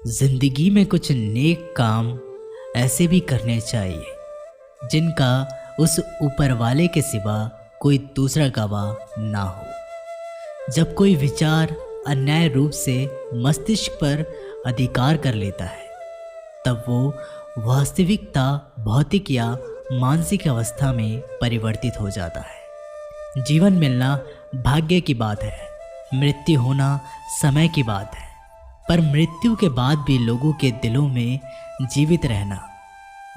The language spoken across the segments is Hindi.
जिंदगी में कुछ नेक काम ऐसे भी करने चाहिए जिनका उस ऊपर वाले के सिवा कोई दूसरा गवाह ना हो। जब कोई विचार अन्याय रूप से मस्तिष्क पर अधिकार कर लेता है तब वो वास्तविकता भौतिक या मानसिक अवस्था में परिवर्तित हो जाता है। जीवन मिलना भाग्य की बात है, मृत्यु होना समय की बात है, पर मृत्यु के बाद भी लोगों के दिलों में जीवित रहना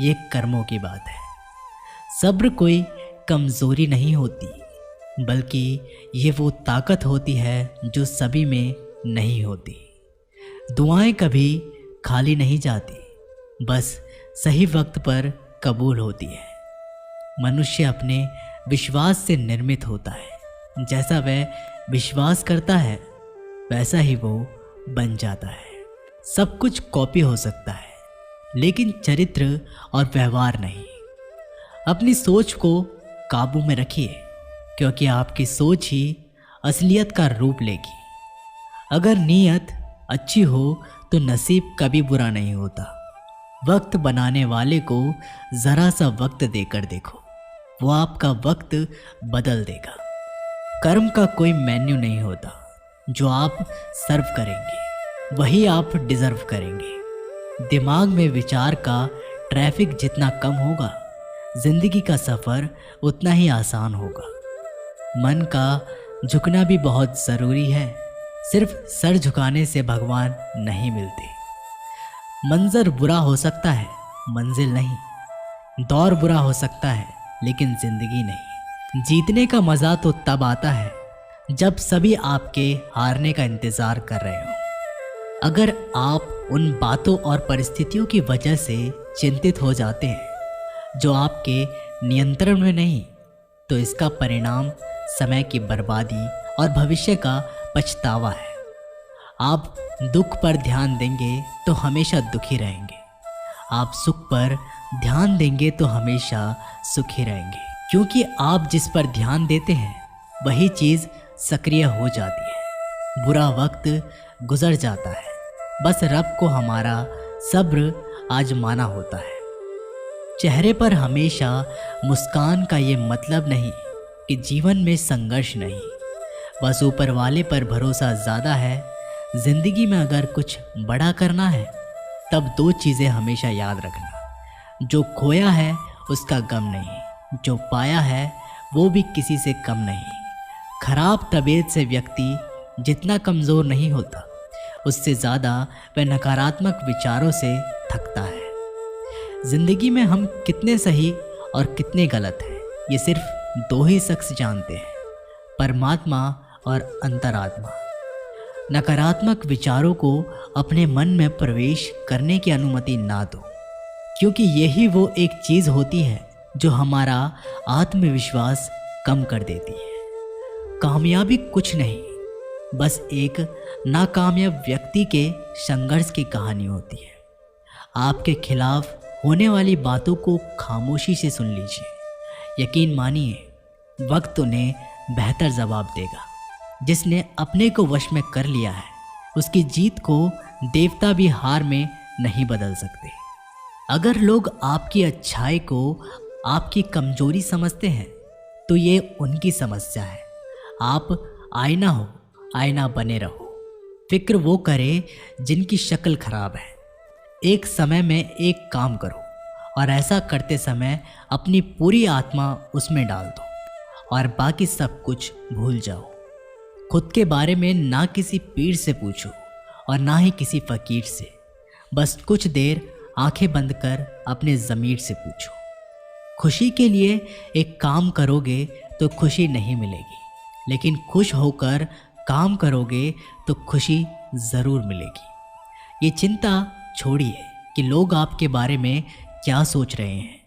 ये कर्मों की बात है। सब्र कोई कमज़ोरी नहीं होती, बल्कि ये वो ताकत होती है जो सभी में नहीं होती। दुआएं कभी खाली नहीं जाती, बस सही वक्त पर कबूल होती है। मनुष्य अपने विश्वास से निर्मित होता है, जैसा वह विश्वास करता है वैसा ही वो बन जाता है। सब कुछ कॉपी हो सकता है, लेकिन चरित्र और व्यवहार नहीं। अपनी सोच को काबू में रखिए, क्योंकि आपकी सोच ही असलियत का रूप लेगी। अगर नीयत अच्छी हो तो नसीब कभी बुरा नहीं होता। वक्त बनाने वाले को ज़रा सा वक्त देकर देखो, वो आपका वक्त बदल देगा। कर्म का कोई मेन्यू नहीं होता, जो आप सर्व करेंगे वही आप डिज़र्व करेंगे। दिमाग में विचार का ट्रैफिक जितना कम होगा, जिंदगी का सफ़र उतना ही आसान होगा। मन का झुकना भी बहुत ज़रूरी है, सिर्फ सर झुकाने से भगवान नहीं मिलते। मंजर बुरा हो सकता है, मंजिल नहीं। दौर बुरा हो सकता है, लेकिन ज़िंदगी नहीं। जीतने का मज़ा तो तब आता है जब सभी आपके हारने का इंतज़ार कर रहे हो। अगर आप उन बातों और परिस्थितियों की वजह से चिंतित हो जाते हैं जो आपके नियंत्रण में नहीं, तो इसका परिणाम समय की बर्बादी और भविष्य का पछतावा है। आप दुख पर ध्यान देंगे तो हमेशा दुखी रहेंगे, आप सुख पर ध्यान देंगे तो हमेशा सुखी रहेंगे, क्योंकि आप जिस पर ध्यान देते हैं वही चीज़ सक्रिय हो जाती है। बुरा वक्त गुजर जाता है, बस रब को हमारा सब्र आजमाना होता है। चेहरे पर हमेशा मुस्कान का ये मतलब नहीं कि जीवन में संघर्ष नहीं, बस ऊपर वाले पर भरोसा ज़्यादा है। ज़िंदगी में अगर कुछ बड़ा करना है तब दो चीज़ें हमेशा याद रखना, जो खोया है उसका गम नहीं, जो पाया है वो भी किसी से कम नहीं। खराब तबीयत से व्यक्ति जितना कमज़ोर नहीं होता, उससे ज़्यादा वह नकारात्मक विचारों से थकता है। ज़िंदगी में हम कितने सही और कितने गलत हैं ये सिर्फ दो ही शख्स जानते हैं, परमात्मा और अंतरात्मा। नकारात्मक विचारों को अपने मन में प्रवेश करने की अनुमति ना दो, क्योंकि यही वो एक चीज़ होती है जो हमारा आत्मविश्वास कम कर देती है। कामयाबी कुछ नहीं, बस एक नाकामयाब व्यक्ति के संघर्ष की कहानी होती है। आपके खिलाफ होने वाली बातों को खामोशी से सुन लीजिए। यकीन मानिए, वक्त उन्हें बेहतर जवाब देगा। जिसने अपने को वश में कर लिया है, उसकी जीत को देवता भी हार में नहीं बदल सकते। अगर लोग आपकी अच्छाई को आपकी कमजोरी समझते हैं तो ये उनकी समस्या है। आप आईना हो, आईना बने रहो। फिक्र वो करे जिनकी शक्ल खराब है। एक समय में एक काम करो और ऐसा करते समय अपनी पूरी आत्मा उसमें डाल दो और बाकी सब कुछ भूल जाओ। खुद के बारे में ना किसी पीर से पूछो और ना ही किसी फ़कीर से। बस कुछ देर आंखें बंद कर अपने ज़मीर से पूछो। खुशी के लिए एक काम करोगे तो खुशी नहीं मिलेगी, लेकिन खुश होकर काम करोगे तो खुशी ज़रूर मिलेगी। ये चिंता छोड़िए कि लोग आपके बारे में क्या सोच रहे हैं।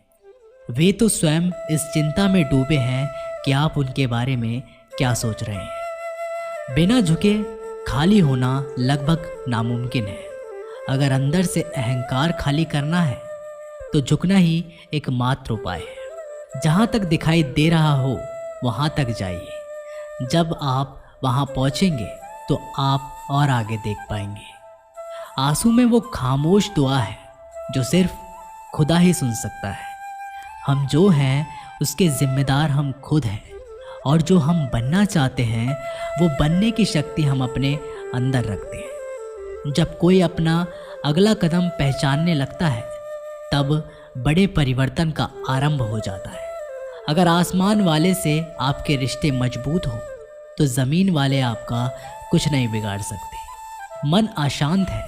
वे तो स्वयं इस चिंता में डूबे हैं कि आप उनके बारे में क्या सोच रहे हैं। बिना झुके खाली होना लगभग नामुमकिन है। अगर अंदर से अहंकार खाली करना है तो झुकना ही एकमात्र उपाय है। जहाँ तक दिखाई दे रहा हो वहाँ तक जाइए। जब आप वहाँ पहुँचेंगे तो आप और आगे देख पाएंगे। आंसू में वो खामोश दुआ है जो सिर्फ खुदा ही सुन सकता है। हम जो हैं उसके जिम्मेदार हम खुद हैं, और जो हम बनना चाहते हैं वो बनने की शक्ति हम अपने अंदर रखते हैं। जब कोई अपना अगला कदम पहचानने लगता है तब बड़े परिवर्तन का आरंभ हो जाता है। अगर आसमान वाले से आपके रिश्ते मजबूत हो तो ज़मीन वाले आपका कुछ नहीं बिगाड़ सकते। मन अशांत है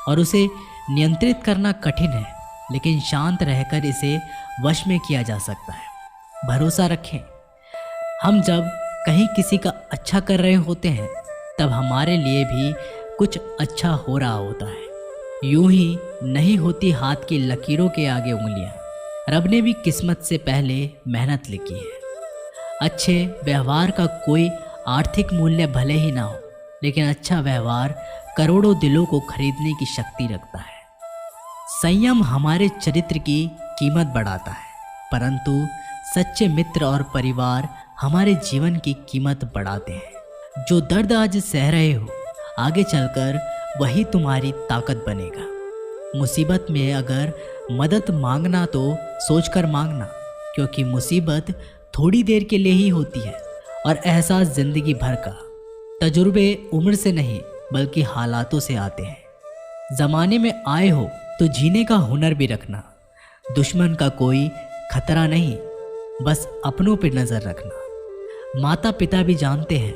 और उसे नियंत्रित करना कठिन है, लेकिन शांत रहकर इसे वश में किया जा सकता है। भरोसा रखें, हम जब कहीं किसी का अच्छा कर रहे होते हैं तब हमारे लिए भी कुछ अच्छा हो रहा होता है। यूं ही नहीं होती हाथ की लकीरों के आगे उंगलियां। रब ने भी किस्मत से पहले मेहनत लिखी है। अच्छे व्यवहार का कोई आर्थिक मूल्य भले ही ना हो, लेकिन अच्छा व्यवहार करोड़ों दिलों को खरीदने की शक्ति रखता है। संयम हमारे चरित्र की कीमत बढ़ाता है, परंतु सच्चे मित्र और परिवार हमारे जीवन की कीमत बढ़ाते हैं। जो दर्द आज सह रहे हो, आगे चलकर वही तुम्हारी ताकत बनेगा। मुसीबत में अगर मदद मांगना तो सोचकर मांगना, क्योंकि मुसीबत थोड़ी देर के लिए ही होती है और एहसास जिंदगी भर का। तजुर्बे उम्र से नहीं बल्कि हालातों से आते हैं। ज़माने में आए हो तो जीने का हुनर भी रखना। दुश्मन का कोई खतरा नहीं, बस अपनों पर नज़र रखना। माता पिता भी जानते हैं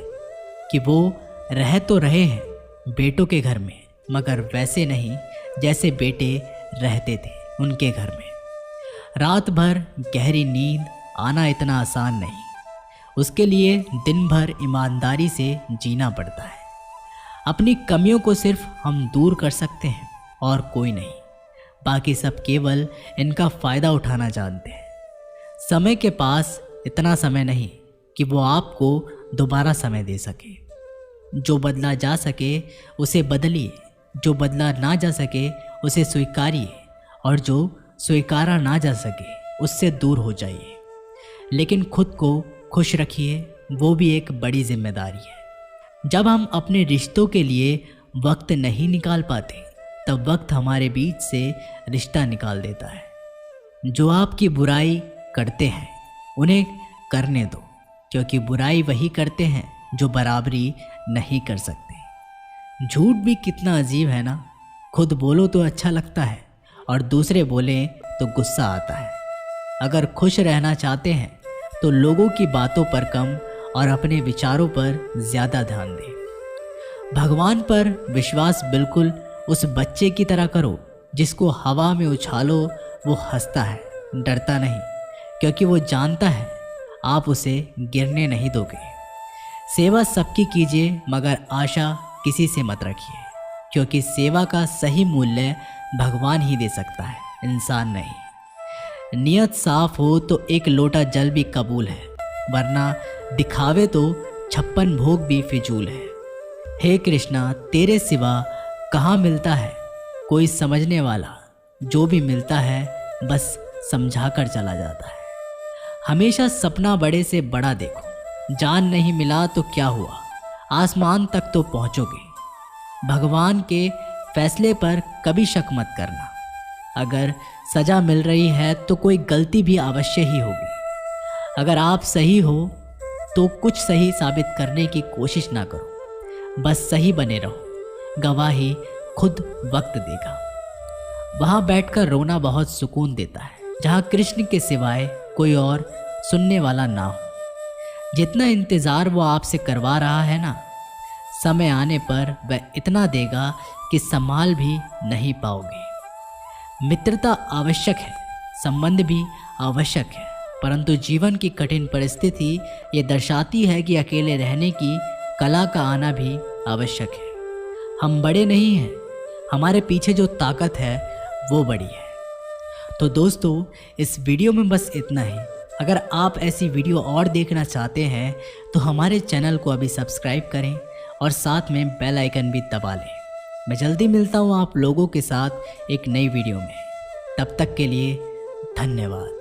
कि वो रह तो रहे हैं बेटों के घर में, मगर वैसे नहीं जैसे बेटे रहते थे उनके घर में। रात भर गहरी नींद आना इतना आसान नहीं, उसके लिए दिन भर ईमानदारी से जीना पड़ता है। अपनी कमियों को सिर्फ हम दूर कर सकते हैं और कोई नहीं। बाकी सब केवल इनका फ़ायदा उठाना जानते हैं। समय के पास इतना समय नहीं कि वो आपको दोबारा समय दे सके। जो बदला जा सके उसे बदलिए, जो बदला ना जा सके उसे स्वीकारिए, और जो स्वीकारा ना जा सके उससे दूर हो जाइए। लेकिन खुद को खुश रखिए, वो भी एक बड़ी जिम्मेदारी है। जब हम अपने रिश्तों के लिए वक्त नहीं निकाल पाते तब वक्त हमारे बीच से रिश्ता निकाल देता है। जो आपकी बुराई करते हैं उन्हें करने दो, क्योंकि बुराई वही करते हैं जो बराबरी नहीं कर सकते। झूठ भी कितना अजीब है ना। खुद बोलो तो अच्छा लगता है और दूसरे बोलें तो गुस्सा आता है। अगर खुश रहना चाहते हैं तो लोगों की बातों पर कम और अपने विचारों पर ज़्यादा ध्यान दें। भगवान पर विश्वास बिल्कुल उस बच्चे की तरह करो जिसको हवा में उछालो वो हंसता है, डरता नहीं, क्योंकि वो जानता है आप उसे गिरने नहीं दोगे। सेवा सबकी कीजिए, मगर आशा किसी से मत रखिए, क्योंकि सेवा का सही मूल्य भगवान ही दे सकता है, इंसान नहीं। नियत साफ हो तो एक लोटा जल भी कबूल है, वरना दिखावे तो 56 भोग भी फिजूल है। हे कृष्णा, तेरे सिवा कहाँ मिलता है कोई समझने वाला। जो भी मिलता है बस समझा कर चला जाता है। हमेशा सपना बड़े से बड़ा देखो। जान नहीं मिला तो क्या हुआ, आसमान तक तो पहुँचोगे। भगवान के फैसले पर कभी शक मत करना। अगर सज़ा मिल रही है तो कोई गलती भी अवश्य ही होगी। अगर आप सही हो तो कुछ सही साबित करने की कोशिश ना करो, बस सही बने रहो। गवाही खुद वक्त देगा। वहाँ बैठकर रोना बहुत सुकून देता है, जहाँ कृष्ण के सिवाय कोई और सुनने वाला ना हो। जितना इंतज़ार वो आपसे करवा रहा है ना, समय आने पर वह इतना देगा कि संभाल भी नहीं पाओगे। मित्रता आवश्यक है, संबंध भी आवश्यक है, परंतु जीवन की कठिन परिस्थिति ये दर्शाती है कि अकेले रहने की कला का आना भी आवश्यक है। हम बड़े नहीं हैं, हमारे पीछे जो ताकत है वो बड़ी है। तो दोस्तों, इस वीडियो में बस इतना ही। अगर आप ऐसी वीडियो और देखना चाहते हैं तो हमारे चैनल को अभी सब्सक्राइब करें और साथ में बेल आइकन भी दबा लें। मैं जल्दी मिलता हूँ आप लोगों के साथ एक नई वीडियो में। तब तक के लिए धन्यवाद।